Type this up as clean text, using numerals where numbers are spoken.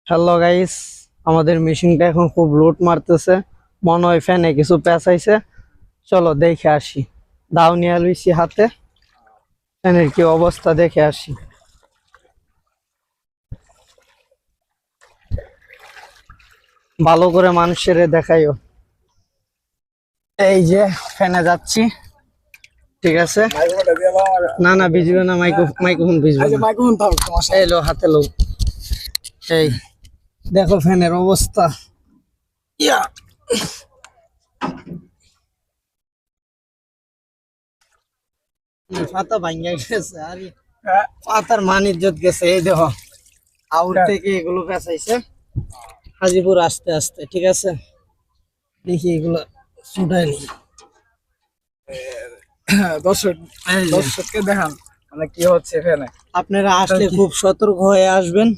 Hello guys, আমাদের মেশিনটা এখন খুব লোড মারতেছে। মনে হয় ফ্যানে কিছু পেঁচাইছে। চলো দেখে আসি। দাও নিয়ে লইছি হাতে, ফ্যানের কি অবস্থা দেখে আসি। ভালো করে মানুষের দেখাইও। এই যে ফ্যানে যাচ্ছি, ঠিক আছে। না না, ভিজবে না, মাইক্রোফোন ভিজবে না। এই লো হাতে লো। এই দেখো ফ্যানের অবস্থা। ইয়া পাতা ভাঙ্গা গেছে, আরে পাতার মান ইজ্জত গেছে। এই দেখো আউট থেকে এগুলো পেঁচাইছে হাজিপুর আস্তে আস্তে, ঠিক আছে। দেখি এগুলো ছুটাইনি। দর্শক এই যে, দর্শককে দেখান মানে কি হচ্ছে এখানে। আপনারা আসলে খুব সতর্ক হয়ে আসবেন।